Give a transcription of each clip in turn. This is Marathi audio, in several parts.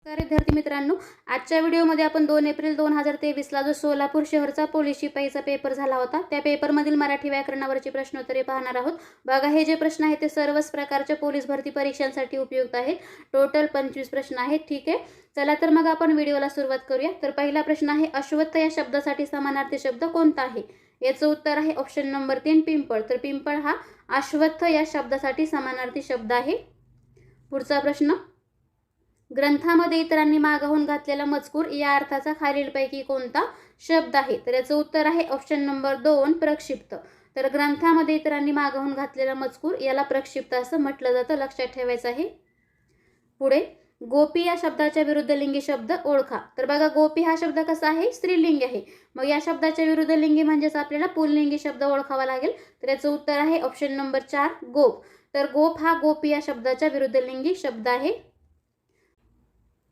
नमस्कार विद्यार्थी मित्रांनो, आजच्या व्हिडिओमध्ये आपण 2 एप्रिल 2023 ला जो सोलापूर शहरचा पोलीस शिपाईचा पेपर झाला होता त्या पेपरमधील मराठी व्याकरणावरची प्रश्नोत्तरे पाहणार आहोत। बघा, हे जे प्रश्न आहेत ते सर्वच प्रकारच्या पोलीस भरती परीक्षांसाठी उपयुक्त आहेत। टोटल 25 प्रश्न आहेत। ठीक आहे, चला तर मग आपण व्हिडिओला सुरुवात करूया। तर पहिला प्रश्न आहे, अश्वत्थ या शब्दासाठी समानार्थी शब्द कोणता आहे? याचं उत्तर आहे ऑप्शन नंबर 3 पिंपळ। तर पिंपळ हा अश्वत्थ या शब्दासाठी समानार्थी शब्द आहे। पुढचा प्रश्न, ग्रंथामध्ये इतरांनी मागाहून घातलेला मजकूर या अर्थाचा खालीलपैकी कोणता शब्द आहे? तर याचं उत्तर आहे ऑप्शन नंबर 2 प्रक्षिप्त। तर ग्रंथामध्ये इतरांनी मागाहून घातलेला मजकूर याला प्रक्षिप्त असं म्हटलं जातं, लक्षात ठेवायचं आहे। पुढे, गोपी या शब्दाच्या विरुद्ध लिंगी शब्द ओळखा। तर बघा, गोपी हा शब्द कसा आहे? स्त्रीलिंगी आहे। मग या शब्दाच्या विरुद्ध लिंगी म्हणजेच आपल्याला पुल्लिंगी शब्द ओळखावा लागेल। तर याचं उत्तर आहे ऑप्शन नंबर 4 गोप। तर गोप हा गोपी या शब्दाच्या विरुद्ध लिंगी शब्द आहे।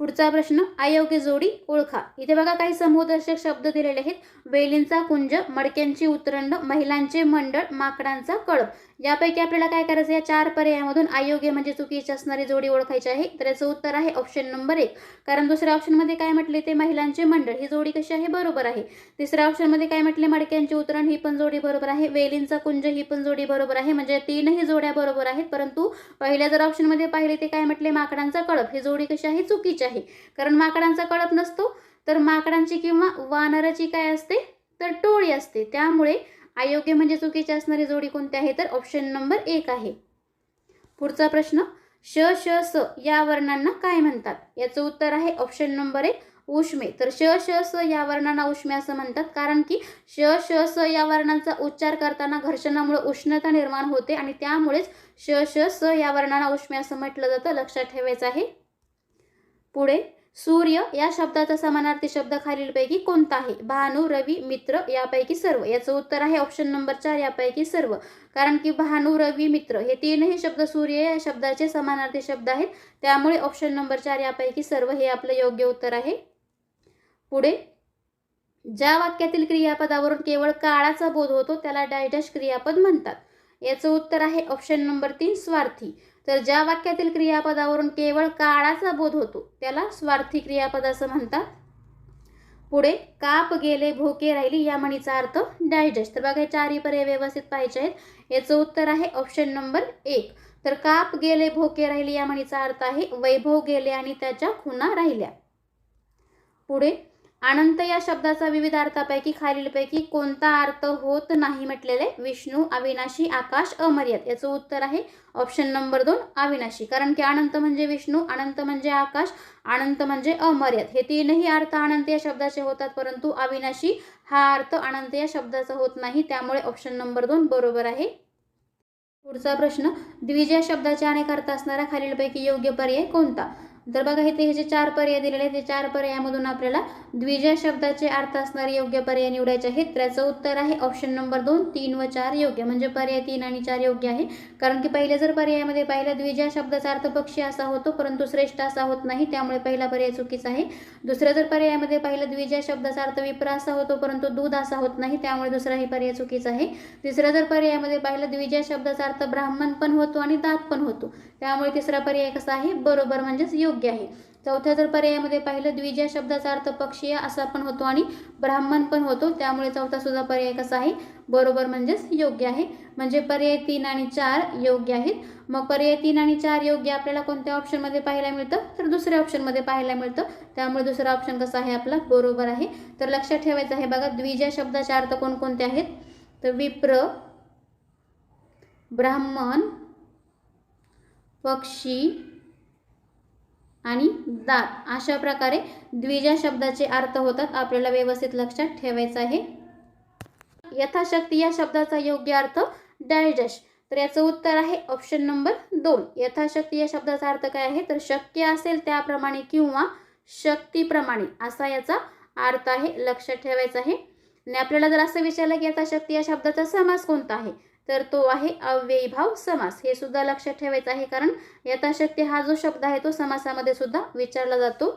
पुढचा प्रश्न, अयोग्य जोडी ओळखा। इथे बघा काही समूहदर्शक शब्द दिलेले आहेत, वेलींचा कुंज, मडक्यांची उतरंड, महिलांचे मंडळ, माकडांचा कळप। यापैकी आपल्याला काय करायचं? या 4 पर्यायामधून अयोग्य म्हणजे चुकीची असणारी जोडी ओळखायची आहे। तर याचं उत्तर आहे ऑप्शन नंबर 1, कारण दुसऱ्या ऑप्शनमध्ये काय म्हटले ते महिलांचे मंडळ, ही जोडी कशी आहे? बरोबर आहे। तिसऱ्या ऑप्शनमध्ये काय म्हटले? मडक्यांची उतरण, ही पण जोडी बरोबर आहे। वेलींचा कुंज, ही पण जोडी बरोबर आहे। म्हणजे तीनही जोड्या बरोबर आहेत। परंतु पहिल्या जर ऑप्शनमध्ये पाहिले ते काय म्हटले? माकडांचा कळप, ही जोडी कशी आहे? चुकीची आहे, कारण माकडांचा कळप नसतो, तर माकडांची किंवा वानराची काय असते? तर टोळी असते। त्यामुळे अयोग्य म्हणजे चुकीची असणारी जोडी कोणती आहे? तर ऑप्शन नंबर 1 आहे। पुढचा प्रश्न, श श स या वर्णांना काय म्हणतात? याचं उत्तर आहे ऑप्शन नंबर 1 उष्मे। तर श श स या वर्णांना उष्मे असं म्हणतात, कारण की श श स या वर्णांचा उच्चार करताना घर्षणामुळे उष्णता निर्माण होते आणि त्यामुळेच श श स या वर्णांना उष्मे असं म्हटलं जातं, लक्षात ठेवायचं आहे। पुढे, सूर्य या शब्दाचा समानार्थी शब्द खालीलपैकी कोणता आहे? भानू, रवी, मित्र, यापैकी सर्व। याचं उत्तर आहे ऑप्शन नंबर 4 यापैकी सर्व, कारण की भानू, रवी, मित्र हे तीनही शब्द सूर्य या शब्दाचे समानार्थी शब्द आहेत। त्यामुळे ऑप्शन नंबर 4 यापैकी सर्व हे आपलं योग्य उत्तर आहे। पुढे, ज्या वाक्यातील क्रियापदावरून केवळ काळाचा बोध होतो त्याला डॅश क्रियापद म्हणतात। याचं उत्तर आहे ऑप्शन नंबर 3 स्वार्थी। तर ज्या वाक्यातील क्रियापदावरून केवळ काळाचा बोध होतो त्याला स्वार्थी क्रियापद असं म्हणतात। पुढे, काप गेले भोके राहिली या म्हणीचा अर्थ डॅश। तर बघा, हे 4ही पर्याय व्यवस्थित पाहिजे आहेत। याचं उत्तर आहे ऑप्शन नंबर 1। तर काप गेले भोके राहिली या म्हणीचा अर्थ आहे वैभव गेले आणि त्याच्या खुणा राहिल्या। पुढे, अनंत या शब्दाचा विविध अर्थापैकी खालीलपैकी कोणता अर्थ होत नाही म्हटलेले? विष्णू, अविनाशी, आकाश, अमर्याद। याचं उत्तर आहे ऑप्शन नंबर 2 अविनाशी, कारण की अनंत म्हणजे विष्णू, अनंत म्हणजे आकाश, अनंत म्हणजे अमर्याद, हे तीनही अर्थ अनंत या शब्दाचे होतात, परंतु अविनाशी हा अर्थ अनंत या शब्दाचा होत नाही। त्यामुळे ऑप्शन नंबर 2 बरोबर आहे। पुढचा प्रश्न, द्विज या शब्दाचे अनेक अर्थ असणारा खालीलपैकी योग्य पर्याय कोणता? तर बघा, हे जे 4 पर्याय दिलेले आहेत, ते 4 पर्यायामधून आपल्याला द्विज या शब्दाचे अर्थ असणारे योग्य पर्याय निवडायचे आहेत। त्याचं उत्तर आहे ऑप्शन नंबर 2 3 व 4 योग्य, म्हणजे पर्याय 3 आणि 4 योग्य आहे। कारण की पहिल्या जर पर्यायामध्ये पाहिलं, द्विज या शब्दाचा अर्थ पक्षी असा होतो, परंतु श्रेष्ठ असा होत नाही, त्यामुळे पहिला पर्याय चुकीचा आहे। दुसऱ्या जर पर्यायामध्ये पाहिलं, द्विज या शब्दाचा अर्थ विप्र असा होतो, परंतु दूध असा होत नाही, त्यामुळे दुसराही पर्याय चुकीचा आहे। तिसऱ्या जर पर्यायामध्ये पाहिलं, द्विज या शब्दाचा अर्थ ब्राह्मण पण होतो आणि दात पण होतो, त्यामुळे तिसरा पर्याय कसा आहे? बरोबर, म्हणजेच योग्य आहे। चौथ्या जर पर्यायामध्ये पाहिलं, द्विज या शब्दाचा अर्थ पक्षीय असा पण होतो आणि ब्राह्मण पण होतो, त्यामुळे चौथा सुद्धा पर्याय कसा आहे? बरोबर, म्हणजेच योग्य आहे। म्हणजे पर्याय 3 आणि 4 योग्य आहेत। मग पर्याय 3 आणि 4 योग्य आपल्याला कोणत्या ऑप्शनमध्ये पाहायला मिळतं? तर दुसऱ्या ऑप्शनमध्ये पाहायला मिळतं, त्यामुळे दुसरा ऑप्शन कसा आहे आपला? बरोबर आहे। तर लक्षात ठेवायचं आहे, बघा, द्विज या शब्दाचे अर्थ कोणकोणते आहेत? तर विप्र, ब्राह्मण, पक्षी आणि दात, अशा प्रकारे द्विज या शब्दाचे अर्थ होतात, आपल्याला व्यवस्थित लक्षात ठेवायचं आहे। यथाशक्ती या शब्दाचा योग्य अर्थ डॅश। तर याचं उत्तर आहे ऑप्शन नंबर 2 यथाशक्ती या शब्दाचा अर्थ काय आहे? तर शक्य असेल त्याप्रमाणे किंवा शक्तीप्रमाणे असा याचा अर्थ आहे, लक्षात ठेवायचं आहे। आणि आपल्याला जर असं विचारलं की यथाशक्ती या शब्दाचा समास कोणता आहे, तर तो आहे अव्ययीभाव समास। हे सुद्धा लक्षात ठेवायचं आहे, कारण यथाशक्ती हा जो शब्द आहे तो समासामध्ये सुद्धा विचारला जातो।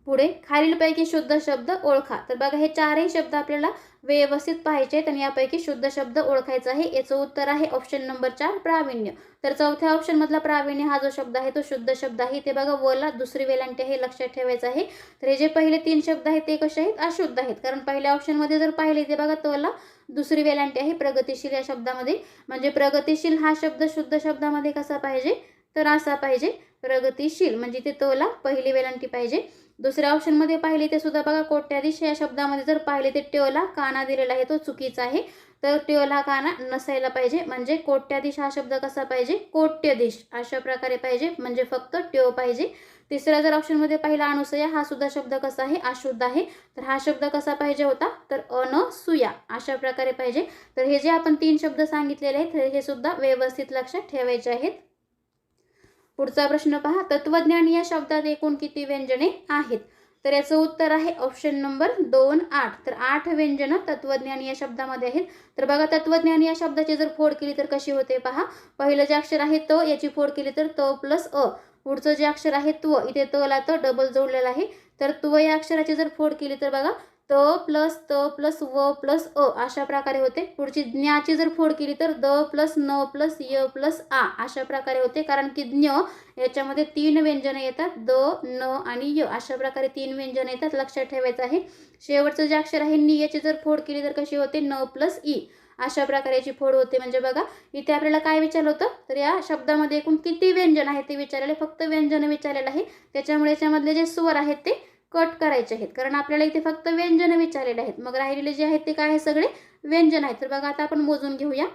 पुढे खालीलपैकी शुद्ध शब्द ओळखा. तर बघा हे चारही शब्द आपल्याला व्यवस्थित पाहायचे आहेत आणि यापैकी शुद्ध शब्द ओळखायचा आहे. याचं उत्तर आहे ऑप्शन नंबर 4 प्रावीण्य. तर चौथ्या ऑप्शन मधला प्रावीण्य हा जो शब्द आहे तो शुद्ध शब्द आहे. ते बघा वला दुसरी वेलांटी आहे, लक्षात ठेवायचं आहे. तर हे जे पहिले 3 शब्द आहेत ते कसे आहेत, अशुद्ध आहेत. कारण पहिल्या ऑप्शन मध्ये जर पाहिले ते बघा तला दुसरी वेलांटी आहे प्रगतिशील या शब्दामध्ये. म्हणजे प्रगतिशील हा शब्द शुद्ध शब्दामध्ये कसा पाहिजे, तर असा पाहिजे प्रगतिशील, म्हणजे ते तला पहिली वेलांटी पाहिजे. दुसऱ्या ऑप्शन मध्ये पाहिले ते सुद्धा बघा कोट्याधीश या शब्दामध्ये जर पाहिले ते ट्योला काना दिलेला आहे तो चुकीचा आहे. तर ट्योला काना नसायला पाहिजे. म्हणजे कोट्याधीश हा शब्द कसा पाहिजे, कोट्यधीश अशा प्रकारे पाहिजे, म्हणजे फक्त ट्यो पाहिजे. तिसऱ्या जर ऑप्शन मध्ये पाहिला अनुसया हा सुद्धा शब्द कसा आहे, अशुद्ध आहे. तर हा शब्द कसा पाहिजे होता, तर अनसुया अशा प्रकारे पाहिजे. तर हे जे आपण 3 शब्द सांगितलेले आहेत हे सुद्धा व्यवस्थित लक्षात ठेवायचे आहेत. पुढचा प्रश्न पहा, तत्वज्ञान या शब्दात एकूण किती व्यंजने आहेत. तर याचं उत्तर आहे ऑप्शन नंबर 2 8. तर 8 व्यंजन तत्वज्ञान या शब्दामध्ये आहेत. तर बघा तत्वज्ञान या शब्दाची जर फोड केली तर कशी होते पहा. पहिलं जे अक्षर आहे त, याची फोड केली तर त प्लस अ. पुढचं जे अक्षर आहे त्व, इथे त ला त डबल जोडलेला आहे. तर त्व या अक्षराची जर फोड केली तर बघा त प्लस व प्लस अ अशा प्रकारे होते. पुढची ज्ञाची जर फोड केली तर द प्लस न प्लस य प्लस आ अशा प्रकारे होते. कारण की ज्ञ याच्यामध्ये 3 व्यंजने येतात, द न आणि य अशा प्रकारे 3 व्यंजने येतात, लक्षात ठेवायचं आहे. शेवटचं जे अक्षर आहे नि याची जर फोड केली तर कशी होते, न प्लस ई अशा प्रकारे याची फोड होते. म्हणजे बघा इथे आपल्याला काय विचारलं होतं, तर या शब्दामध्ये एकूण किती व्यंजन आहे ते विचारलेले, फक्त व्यंजन विचारलेलं आहे. त्याच्यामुळे याच्यामधले जे स्वर आहेत ते कट करायचे आहेत, कारण आपल्याला इथे फक्त व्यंजन विचारलेले आहेत. मग राहिलेले जे आहेत ते काय आहे, सगळे व्यंजन आहेत. तर बघा आता आपण मोजून घेऊया.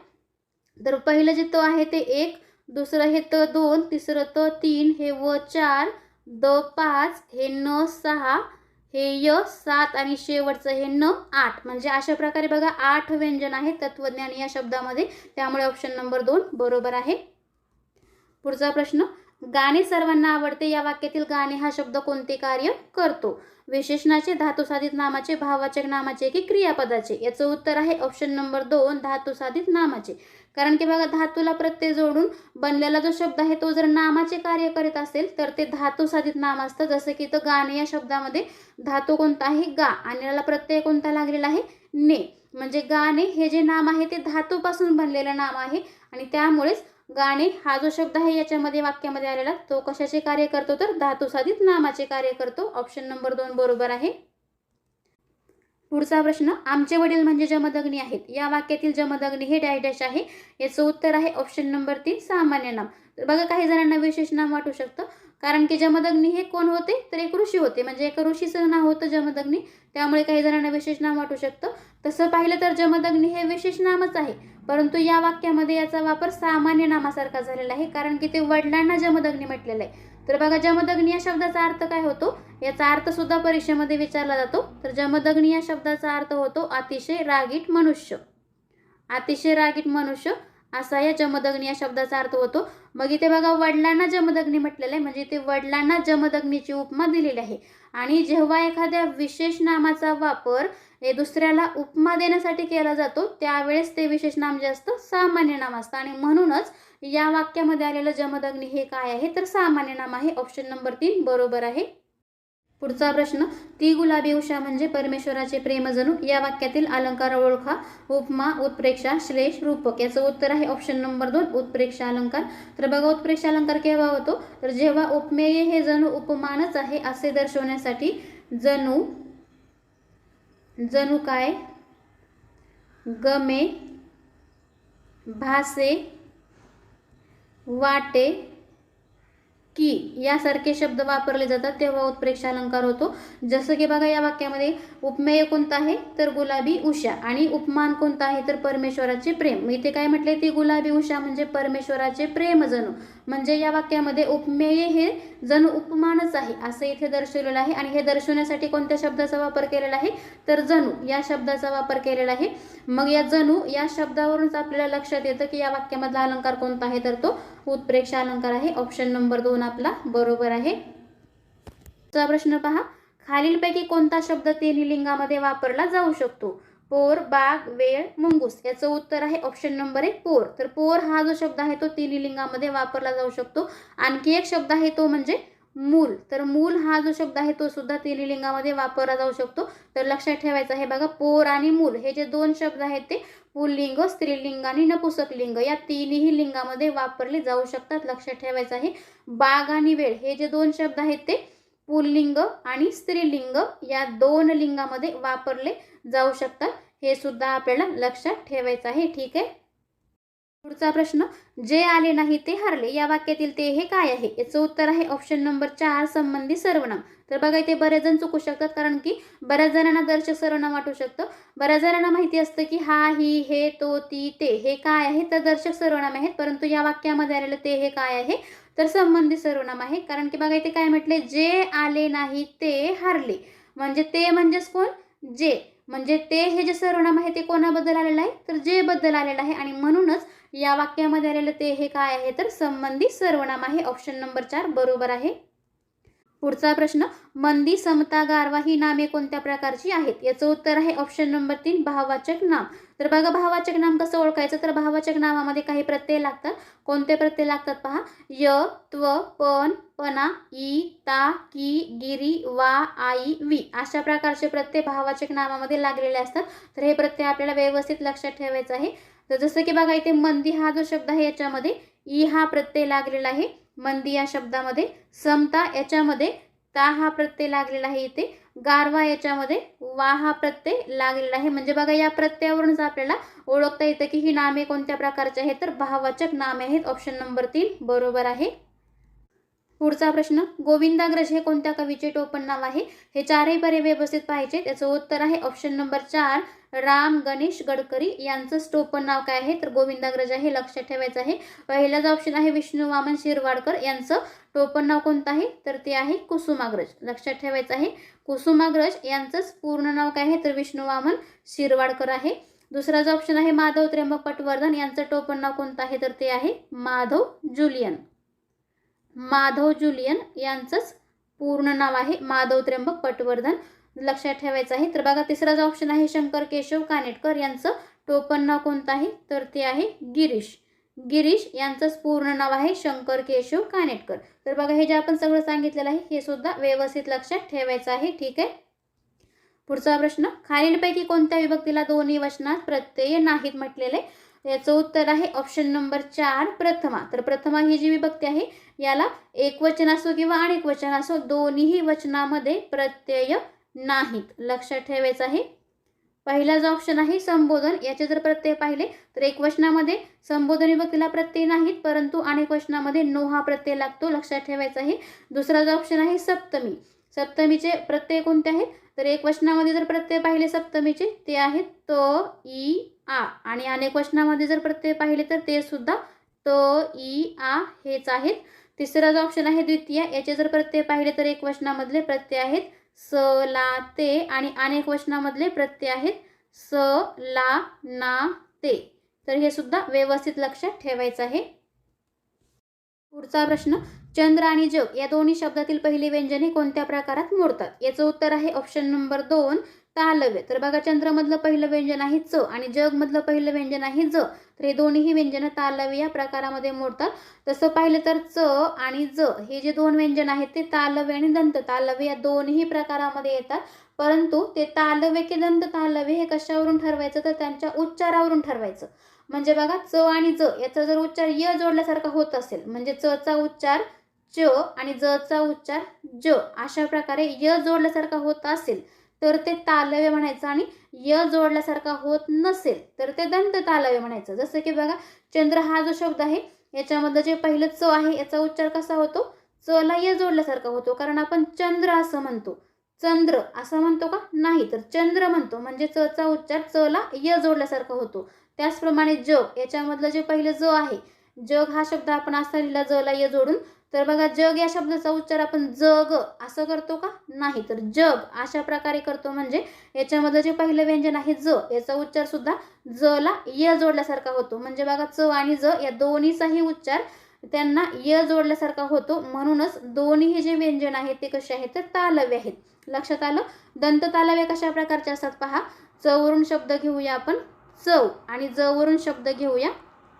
तर पहिलं जे त आहे ते 1, दुसरं हे त 2, तिसरं त 3, हे व 4, द 5, हे न 6, हे य 7 आणि शेवटचं हे न 8. म्हणजे अशा प्रकारे बघा 8 व्यंजन आहेत तत्वज्ञान या शब्दामध्ये. त्यामुळे ऑप्शन नंबर 2 बरोबर आहे. पुढचा प्रश्न, गाणे सर्वांना आवडते या वाक्यातील गाणे हा शब्द कोणते कार्य करतो. विशेषणाचे, धातुसाधित नामाचे, भाववाचक नामाचे की क्रियापदाचे. याचं उत्तर आहे ऑप्शन नंबर 2 धातुसाधित नामाचे. कारण की बघा धातूला प्रत्यय जोडून बनलेला जो शब्द आहे तो जर नामाचे कार्य करीत असेल तर ते धातुसाधित नाम असतं. जसं की इथं गाणे या शब्दामध्ये धातू कोणता आहे, गा, आणि याला प्रत्यय कोणता लागलेला आहे, ने. म्हणजे गाणे हे जे नाम आहे ते धातूपासून बनलेलं नाम आहे आणि त्यामुळेच गाणे हा जो शब्द आहे याच्यामध्ये वाक्यामध्ये आलेला तो कशाचे कार्य करतो, तर धातुसाधित नामाचे कार्य करतो. ऑप्शन नंबर 2 बरोबर आहे. पुढचा प्रश्न, आमचे वडील म्हणजे जमदग्नी आहेत या वाक्यातील जमदग्नी हे डॅश डॅश आहे. याचं उत्तर आहे ऑप्शन नंबर 3 सामान्य नाम. तर बघा काही जणांना विशेष नाम वाटू शकतं, कारण की जमदग्नी हे कोण होते, तर एक ऋषी होते. म्हणजे एक ऋषीचं नाव होतं जमदग्नी, त्यामुळे काही जणांना विशेष नाम वाटू शकतं. तसं पाहिलं तर जमदग्नी हे विशेष नामच आहे, परंतु या वाक्यामध्ये याचा वापर सामान्य नामासारखा झालेला आहे, कारण की ते वडिलांना जमदग्नी म्हटलेलं आहे. तर बघा जमदग्नी या शब्दाचा अर्थ काय होतो, याचा अर्थ सुद्धा परीक्षेमध्ये विचारला जातो. तर जमदग्नी या शब्दाचा अर्थ होतो अतिशय रागीट मनुष्य. अतिशय रागीट मनुष्य असा या जमदग्नी या शब्दाचा अर्थ होतो. मग इथे बघा वडिलांना जमदग्नी म्हटलेलं आहे, म्हणजे इथे वडिलांना जमदग्नीची उपमा दिलेली आहे. आणि जेव्हा एखाद्या विशेष नामाचा वापर हे दुसऱ्याला उपमा देण्यासाठी केला जातो त्यावेळेस ते विशेष नाम जे असतं सामान्य नाम असतं. आणि म्हणूनच या वाक्यामध्ये आलेलं जमदग्नी हे काय आहे, तर सामान्य नाम आहे. ऑप्शन नंबर 3 बरोबर आहे. पुढचा प्रश्न, ती गुलाबी उषा म्हणजे परमेश्वराचे प्रेमजनू या वाक्यातील अलंकार ओळखा. उपमा, उत्प्रेक्षा, श्लेष, रूपक. याचं उत्तर आहे ऑप्शन नंबर 2 उत्प्रेक्षा अलंकार. तर बघा उत्प्रेक्षा अलंकार केव्हा होतो, तर जेव्हा उपमेय हे जणू उपमानच आहे असे दर्शवण्यासाठी जणू काय, गमे, भासे, वाटे की यासारखे शब्द वापरले जातात तेव्हा उत्प्रेक्षा अलंकार होतो. जसं की बघा या वाक्यामध्ये उपमेय कोणतं आहे, तर गुलाबी उषा, आणि उपमान कोणतं आहे, तर परमेश्वराचे प्रेम. इथे काय म्हटले, ती गुलाबी उषा म्हणजे परमेश्वराचे प्रेम जणू. म्हणजे या वाक्यामध्ये उपमेय हे जणू उपमानच आहे असं इथे दर्शवलेलं आहे. आणि हे दर्शवण्यासाठी कोणत्या शब्दाचा वापर केलेला आहे, तर जणू या शब्दाचा वापर केलेला आहे. मग या जणू या शब्दावरूनच आपल्याला लक्षात येतं की या वाक्यामधला अलंकार कोणता आहे, तर तो उत्प्रेक्षा अलंकार आहे. ऑप्शन नंबर 2 आपला बरोबर आहे. चा प्रश्न पहा, खालीलपैकी कोणता शब्द तिन्ही लिंगामध्ये वापरला जाऊ शकतो. पोर, बाग, वेळ, मुंगूस. याचं उत्तर आहे ऑप्शन नंबर 1 पोर. तर पोर हा जो शब्द आहे तो तिन्ही लिंगामध्ये वापरला जाऊ शकतो. आणखी एक शब्द आहे तो म्हणजे मूल, तर मूल हा जो शब्द आहे तो सुद्धा तिन्ही लिंगामध्ये वापरला जाऊ शकतो. तर लक्षात ठेवायचं आहे बघा, पोर आणि मूल हे जे दोन शब्द आहेत ते पुल्लिंग, स्त्रीलिंग आणि नपुंसक लिंग या तिन्ही लिंगामध्ये वापरले जाऊ शकतात. लक्षात ठेवायचं आहे. बाग आणि वेळ हे जे दोन शब्द आहेत ते पुल्लिंग आणि स्त्रीलिंग या दोन लिंगामध्ये वापरले जाऊ शकतात. हे सुद्धा आपल्याला लक्षात ठेवायचं आहे. ठीक आहे. पुढचा प्रश्न, जे आले नाही ते हरले या वाक्यातील ते हे काय आहे? याचं उत्तर आहे ऑप्शन नंबर 4 संबंधी सर्वनाम. तर बघा इथे बरेच जण चुकू शकतात, कारण की बऱ्याच जणांना दर्शक सर्वनाम वाटू शकतं. बऱ्याच जणांना माहिती असतं की हा, ही, हे, तो, ती, ते हे काय आहे, तर दर्शक सर्वनाम आहेत. परंतु या वाक्यामध्ये आलेलं ते हे काय आहे, तर संबंधी सर्वनाम आहे. कारण की बघा इथे काय म्हटले, जे आले नाही ते हरले. म्हणजे ते म्हणजेच कोण? जे. म्हणजे ते हे जे सर्वनाम आहे ते कोणाबद्दल आलेलं आहे, तर जे बद्दल आलेलं आहे. आणि म्हणूनच या वाक्यामध्ये आलेलं ते हे काय आहे, तर संबंधी सर्वनाम आहे. ऑप्शन नंबर 4 बरोबर आहे. पुढचा प्रश्न, मंदी, समता, गारवा ही नामे कोणत्या प्रकारची आहेत? याचं उत्तर आहे ऑप्शन नंबर 3 भाववाचक नाम. तर बघा भाववाचक नाम कसं ओळखायचं, तर भाववाचक नामामध्ये काही प्रत्यय लागतात. कोणते प्रत्यय लागतात पहा, य, त्व, पण, पना, ई, ता, की, गिरी, वा, आई, वी अशा प्रकारचे प्रत्यय भाववाचक नामामध्ये लागलेले असतात. तर हे प्रत्यय आपल्याला व्यवस्थित लक्षात ठेवायचं आहे. तर जसं की बघा इथे मंदी हा जो शब्द आहे याच्यामध्ये ई हा प्रत्यय लागलेला आहे मंदी या शब्दामध्ये. समता याच्यामध्ये ता हा प्रत्यय लागलेला आहे इथे. गारवा याच्यामध्ये वा हा प्रत्यय लागलेला आहे. म्हणजे बघा या प्रत्ययावरूनच आपल्याला ओळखता येतं की ही नामे कोणत्या प्रकारची आहेत, तर भाववाचक नामे आहेत. ऑप्शन नंबर 3 बरोबर आहे. पुढचा प्रश्न, गोविंदाग्रज हे कोणत्या कवीचे टोपण नाव आहे? हे चारही पर्याय व्यवस्थित पाहिजे. त्याचं उत्तर आहे ऑप्शन नंबर 4 राम गणेश गडकरी यांचं टोपण नाव काय आहे, तर गोविंदाग्रज आहे. लक्षात ठेवायचं आहे. पहिला जो ऑप्शन आहे विष्णू वामन शिरवाडकर यांचं टोपण नाव कोणतं आहे, तर ते आहे कुसुमाग्रज. लक्षात ठेवायचं आहे. कुसुमाग्रज यांचंच पूर्ण नाव काय आहे, तर विष्णू वामन शिरवाडकर आहे. दुसरा जो ऑप्शन आहे माधव त्र्यंबक पटवर्धन यांचं टोपण नाव कोणतं आहे, तर ते आहे माधव जुलियन. माधव जुलियन यांचंच पूर्ण नाव आहे माधव त्र्यंबक पटवर्धन. लक्षात ठेवायचं आहे. तर बघा तिसरा जो ऑप्शन आहे शंकर केशव कानेटकर यांचं टोपण नाव कोणतं आहे, तर ते आहे गिरीश. गिरीश यांचंच पूर्ण नाव आहे शंकर केशव कानेटकर. तर बघा हे जे आपण सगळं सांगितलेलं आहे हे सुद्धा व्यवस्थित लक्षात ठेवायचं आहे. ठीक आहे. पुढचा प्रश्न, खालीलपैकी कोणत्या विभक्तीला दोन्ही वचनात प्रत्यय नाहीत म्हटलेले? याचं उत्तर आहे ऑप्शन नंबर 4 प्रथमा. तर प्रथमा ही जी विभक्ती आहे याला एकवचन असो किंवा अनेक वचन असो दोन्हीही वचनामध्ये प्रत्यय नाहीत. लक्षात ठेवायचं आहे. पहिला जो ऑप्शन आहे संबोधन याचे जर प्रत्यय पाहिले तर एक वचनामध्ये संबोधन विभक्तीला प्रत्यय नाहीत, परंतु अनेक वचनामध्ये नो हा प्रत्यय लागतो. लक्षात ठेवायचं आहे. दुसरा जो ऑप्शन आहे सप्तमी. सप्तमीचे प्रत्यय कोणते आहेत, तर एक वचनामध्ये जर प्रत्यय पाहिले सप्तमीचे ते आहेत त, ई, आ. आणि अनेक वचनामध्ये जर प्रत्यय पाहिले तर ते सुद्धा त, ई, आ हेच आहेत. तिसरा जो ऑप्शन आहे द्वितीय याचे जर प्रत्यय पाहिले तर एक वचनामधले प्रत्यय आहेत स, ला, ते. आणि अनेक वचनामधले प्रत्यय आहेत स, ला, ना, ते. तर हे सुद्धा व्यवस्थित लक्षात ठेवायचं आहे. पुढचा प्रश्न, चंद्र आणि जग या दोन्ही शब्दातील पहिली व्यंजने कोणत्या प्रकारात मोडतात? याचं उत्तर आहे ऑप्शन नंबर 2 तालव्य. तर बघा चंद्रमधलं पहिलं व्यंजन आहे च आणि जगमधलं पहिलं व्यंजन आहे ज. तर हे दोन्हीही व्यंजन तालव्य या प्रकारामध्ये मोडतात. तसं पाहिलं तर च आणि ज हे जे दोन व्यंजन आहेत ते तालव्य आणि दंत तालव्य या दोन्ही प्रकारामध्ये येतात. परंतु ते तालव्य की दंत तालव्य हे कशावरून ठरवायचं, तर त्यांच्या उच्चारावरून ठरवायचं. म्हणजे बघा च आणि ज याचा जर उच्चार य जोडल्यासारखा होत असेल, म्हणजे च चा उच्चार च आणि ज चा उच्चार ज अशा प्रकारे य जोडल्यासारखा होत असेल तर ते तालव्य म्हणायचं, आणि य जोडल्यासारखा होत नसेल तर ते दंत तालव्य म्हणायचं. जसं की बघा चंद्र हा जो शब्द आहे याच्यामधलं जे पहिलं च आहे याचा उच्चार कसा होतो, च ला य जोडल्यासारखा होतो, कारण आपण चंद्र असं म्हणतो. चंद्र असं म्हणतो का, नाही, तर चंद्र म्हणतो. म्हणजे च चा उच्चार च ला य जोडल्यासारखा होतो. त्याचप्रमाणे जग याच्यामधलं जे पहिलं ज आहे, जग हा शब्द आपण असा लिहिला ज ला य जोडून, तर बघा जग या शब्दाचा उच्चार आपण जग असं करतो का, नाही, तर जग अशा प्रकारे करतो. म्हणजे याच्यामधलं जे पहिलं व्यंजन आहे ज याचा उच्चार सुद्धा ज ला य जोडल्यासारखा होतो. म्हणजे बघा च आणि ज या दोन्हीचाही उच्चार त्यांना य जोडल्यासारखा होतो. म्हणूनच दोन्ही जे व्यंजन आहेत ते कसे आहेत, तर तालव्य आहेत. लक्षात आलं. दंत तालव्य कशा प्रकारचे असतात पहा, च वरून शब्द घेऊया आपण चव आणि ज वरून शब्द घेऊया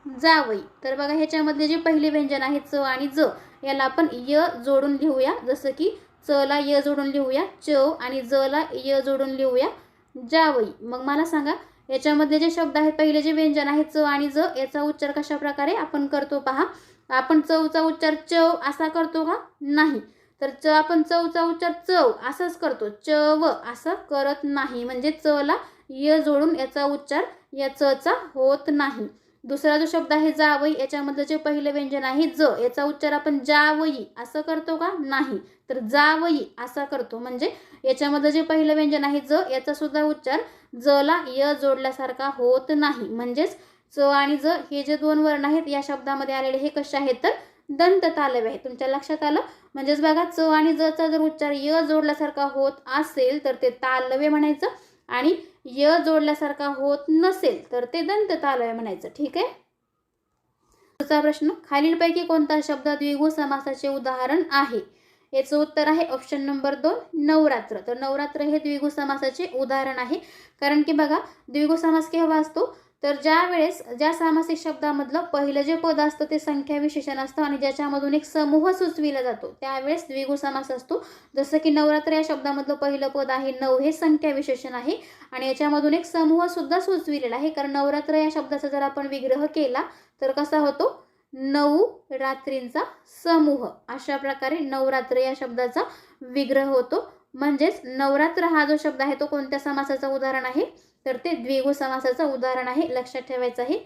जावई. तर बघा ह्याच्यामधले जे पहिले व्यंजन आहे च आणि ज याला आपण य जोडून लिहूया. जसं की च ला य जोडून लिहूया चव आणि ज ला य जोडून लिहूया जावई. मग मला सांगा याच्यामध्ये जे शब्द आहेत, पहिले जे व्यंजन आहे च आणि ज, याचा उच्चार कशा प्रकारे आपण करतो पहा. आपण चवचा उच्चार चव असा करतो का? नाही. तर आपण चवचा उच्चार चव असाच करतो, चव असं करत नाही. म्हणजे च ला य जोडून याचा उच्चार या च चा होत नाही. दुसरा जो शब्द आहे जावई, याच्यामधलं जे पहिलं व्यंजन आहे ज, याचा उच्चार आपण जावई असं करतो का? नाही. तर जावई असा करतो. म्हणजे याच्यामधलं जे पहिलं व्यंजन आहे ज, याचा सुद्धा उच्चार ज ला य जोडल्यासारखा होत नाही. म्हणजेच च आणि ज हे जे दोन वर्ण आहेत या शब्दामध्ये आलेले हे कसे आहेत? तर दंत तालव्य आहेत. तुमच्या लक्षात आलं? म्हणजेच बघा च आणि ज चा जर उच्चार य जोडल्यासारखा होत असेल तर ते तालव्य म्हणायचं, आणि य जोडल्यासारखा होत नसेल तर ते दंत तालव्य म्हणायचं. ठीक आहे. पुढचा प्रश्न, खालीलपैकी कोणता शब्द द्विगु समासाचे उदाहरण आहे? याचं उत्तर आहे ऑप्शन नंबर 2 नवरात्र. तर नवरात्र हे द्विगु समासाचे उदाहरण आहे. कारण की बघा द्विगु समास केव्हा असतो? तर ज्या वेळेस ज्या सामासिक शब्दामधलं पहिलं जे पद असतं ते संख्या विशेषण असतं आणि ज्याच्यामधून एक समूह सुचविला जातो त्यावेळेस द्विगु समास असतो. जसं की नवरात्र या शब्दामधलं पहिलं पद आहे नऊ, हे संख्या विशेषण आहे आणि याच्यामधून एक समूह सुद्धा सुचविलेला आहे. कारण नवरात्र या शब्दाचा जर आपण विग्रह केला तर कसा होतो? 9 रात्रींचा समूह. अशा प्रकारे नवरात्र या शब्दाचा विग्रह होतो. म्हणजेच नवरात्र हा जो शब्द आहे तो कोणत्या समासाचा उदाहरण आहे? तर ते द्विगु समासाचा उदाहरण आहे. लक्षात ठेवायचं आहे.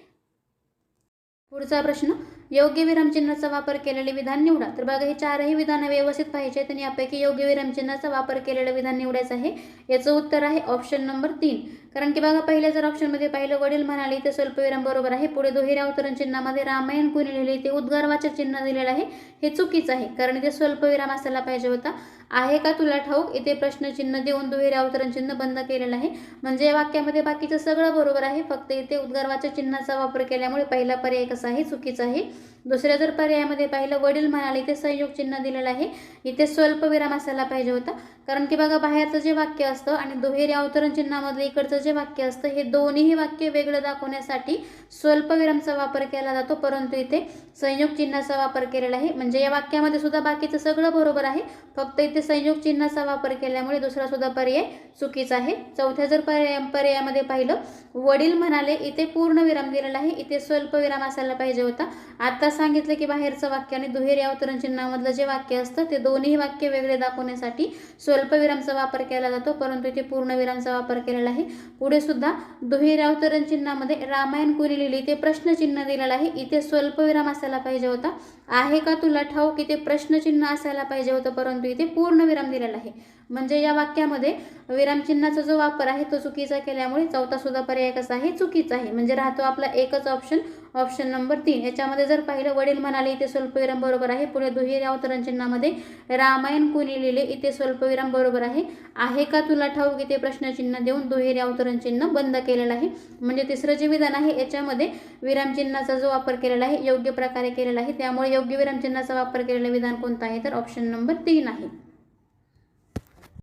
पुढचा प्रश्न, योग्य विरामचिन्हाचा वापर केलेले विधान निवडा. तर बघा हे चारही विधानं व्यवस्थित पाहिजे आहेत आणि यापैकी योग्य विरामचिन्हाचा वापर केलेलं विधान निवडायचं आहे. याचं उत्तर आहे ऑप्शन नंबर 3. कारण की बघा पहिल्या जर ऑप्शनमध्ये पाहिलं वडील म्हणाले ते स्वल्पविराम बरोबर आहे. पुढे दुहेऱ्या अवतरण चिन्हामध्ये रामायण कुणी लिहिले ते उद्गारवाचक चिन्ह दिलेलं आहे, हे चुकीचं आहे. कारण इथे स्वल्पविराम असायला पाहिजे होता. आहे का तुला ठाऊक इथे प्रश्नचिन्ह देऊन दुहेऱ्या अवतरण चिन्ह बंद केलेलं आहे. म्हणजे या वाक्यामध्ये बाकीचं सगळं बरोबर आहे, फक्त इथे उद्गारवाचक चिन्हाचा वापर केल्यामुळे पहिला पर्याय कसा आहे? चुकीचा आहे. दुसऱ्या जर पर्यायामध्ये पाहिलं वडील म्हणाले इथे संयोग चिन्ह दिलेलं आहे, इथे स्वल्पविराम असायला पाहिजे होता. कारण की बघा बाहेरचं जे वाक्य असतं आणि दुहेरी अवतरण चिन्हामधलं इकडचं जे वाक्य असतं हे दोन्ही वाक्य वेगळं दाखवण्यासाठी स्वल्पविरामचा वापर केला जातो, परंतु इथे संयोग चिन्हाचा वापर केलेला आहे. म्हणजे या वाक्यामध्ये सुद्धा बाकीचं सगळं बरोबर आहे, फक्त इथे संयोग चिन्हाचा वापर केल्यामुळे दुसरा सुद्धा पर्याय चुकीचा आहे. चौथ्या जर पर्यायामध्ये पाहिलं वडील म्हणाले इथे पूर्ण विराम दिलेला आहे, इथे स्वल्पविराम असायला पाहिजे होता. आता सांगितलं की बाहेरचं वाक्य आणि दुहेरी अवतरण चिन्हामधलं जे वाक्य असतं ते दोन्ही वाक्य वेगळे दाखवण्यासाठी स्वल्पविरामचा वापर केला जातो, परंतु इथे पूर्णविरामचा वापर केलेला आहे. पुढे सुद्धा दुहेरी अवतरण चिन्हामध्ये रामायण कुणी लिहिले ते प्रश्नचिन्ह दिलेलं आहे, इथे स्वल्पविराम असायला पाहिजे होता. आहे का तुला ठाऊक इथे प्रश्नचिन्ह असायला पाहिजे होतं, परंतु इथे पूर्णविराम दिलेला आहे. म्हणजे या वाक्यामध्ये विरामचिन्हाचा जो वापर आहे तो चुकीचा केल्यामुळे चौथा सुद्धा पर्याय कसा आहे? चुकीचा आहे. म्हणजे राहतो आपला एकच ऑप्शन, ऑप्शन नंबर 3. याच्यामध्ये जर पाहिलं वडील म्हणाले इथे स्वल्पविराम बरोबर आहे. पुढे दुहेरी अवतरण चिन्हामध्ये रामायण कुणी लिहिले इथे स्वल्पविराम बरोबर आहे. आहे का तुला ठाऊक इथे प्रश्नचिन्ह देऊन दुहेरी अवतरण चिन्ह बंद केलेलं आहे. म्हणजे तिसरं जे विधान आहे याच्यामध्ये विरामचिन्हाचा जो वापर केलेला आहे योग्य प्रकारे केलेला आहे, त्यामुळे योग्य विरामचिन्हाचा वापर केलेलं विधान कोणतं आहे? तर ऑप्शन नंबर 3 आहे.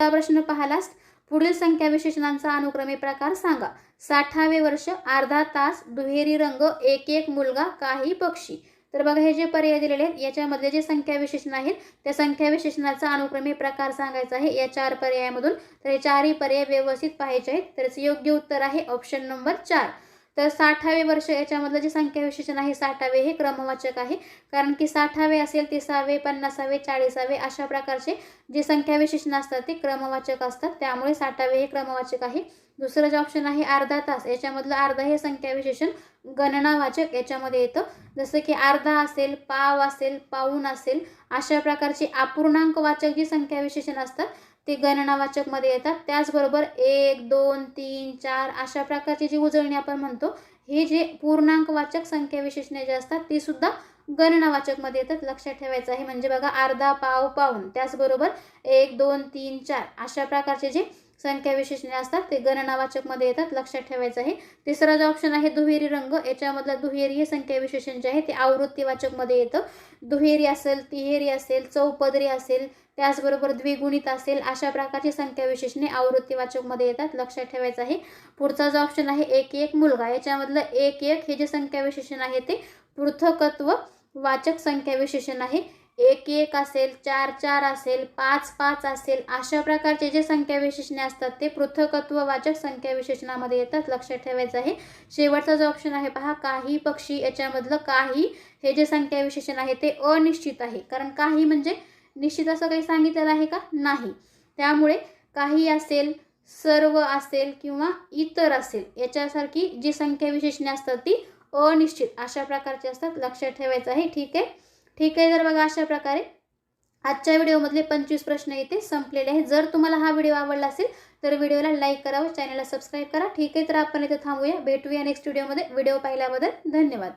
प्रश्न पाहिलास, पुढील संख्या विशेषणांचा अनुक्रमे प्रकार सांगा. 60वे वर्ष, अर्धा तास, दुहेरी रंग, एक एक मुलगा, काही पक्षी. तर बघा हे जे पर्याय दिलेले आहेत याच्यामधले जे संख्या विशेषण आहेत त्या संख्या विशेषणाचा अनुक्रमे प्रकार सांगायचा आहे या 4 पर्यायामधून. तर हे 4ही पर्याय व्यवस्थित पाहायचे आहेत. तर योग्य उत्तर आहे ऑप्शन नंबर 4. तर 60वे वर्ष याच्यामधलं जे संख्या विशेषण आहे 60वे हे क्रमवाचक आहे, कारण की 60वे असेल 30वे 50वे 40वे अशा प्रकारचे जे संख्या विशेषण असतात ते क्रमवाचक असतात, त्यामुळे 60वे हे क्रमवाचक आहे. दुसरं जे ऑप्शन आहे अर्धा तास, याच्यामधलं अर्धा हे संख्या विशेषण गणनावाचक याच्यामध्ये येतं. जसं की अर्धा असेल, पाव असेल, पाऊण असेल अशा प्रकारची अपूर्णांकवाचक जी संख्या विशेषण असतात ते गणनावाचक मध्ये येतात. त्याचबरोबर 1 2 3 4 अशा प्रकारची जी उजळणी आपण म्हणतो हे जे पूर्णांकवाचक संख्या विशेषणे जे असतात ती सुद्धा गणनावाचक मध्ये येतात. लक्षात ठेवायचं आहे. म्हणजे बघा अर्धा, पाव, पाऊण, त्याचबरोबर 1 2 3 4 अशा प्रकारचे जे संख्या विशेषणे असतात ते गणनावाचक मध्ये येतात. लक्षात ठेवायचं आहे. तिसरा जो ऑप्शन आहे दुहेरी रंग, याच्यामधला दुहेरी हे संख्या विशेषण जे आहे ते आवृत्तीवाचक मध्ये येतं. दुहेरी असेल, तिहेरी असेल, चौपदरी असेल, त्याचबरोबर द्विगुणित असेल अशा प्रकारची संख्या विशेषणे आवृत्तीवाचक मध्ये येतात. लक्षात ठेवायचं आहे. पुढचा जो ऑप्शन आहे एक एक मुलगा, याच्यामधलं एक एक हे जे संख्या विशेषण आहे ते पृथकत्व वाचक संख्या विशेषण आहे. एक एक असेल, 4 4 असेल, 5 5 असेल, अशा प्रकारचे जे संख्या विशेषणे असतात ते पृथकत्ववाचक संख्या विशेषणामध्ये येतात. लक्षात ठेवायचं आहे. शेवटचा जो ऑप्शन आहे पहा, काही पक्षी, याच्यामधलं काही हे जे संख्या विशेषण आहे ते अनिश्चित आहे. कारण काही म्हणजे निश्चित असं काही सांगितलेलं आहे का? नाही. त्यामुळे काही असेल, सर्व असेल किंवा इतर असेल, याच्यासारखी जी संख्या विशेषणे असतात ती अनिश्चित अशा प्रकारचे असतात. लक्षात ठेवायचं आहे. ठीक आहे. ठीक आहे. तर बघा, अशा प्रकारे आजच्या व्हिडिओमधले 25 प्रश्न इथे संपलेले आहेत. जर तुम्हाला हा व्हिडिओ आवडला असेल तर व्हिडिओला लाईक करा व चॅनलला सबस्क्राईब करा. ठीक आहे. तर आपण इथे थांबूया. भेटूया नेक्स्ट व्हिडिओमध्ये. व्हिडिओ पाहिल्याबद्दल धन्यवाद.